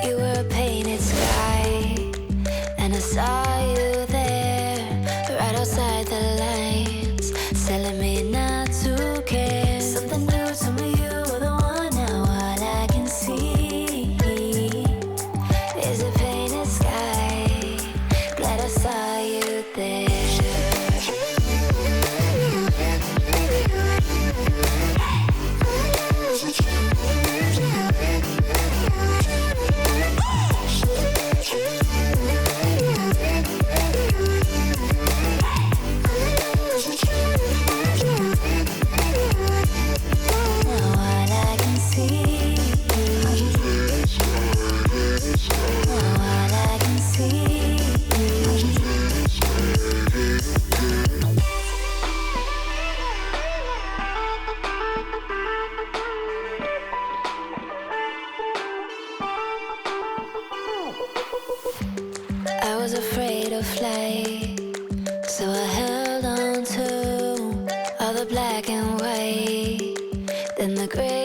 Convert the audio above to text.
You were a painted sky, and I saw you there, right outside the lines, telling me not to care. Something new to me, you were the one. Now all I can see is a painted sky. Glad I saw you there. I was afraid of flight, so I held on to all the black and white, then the gray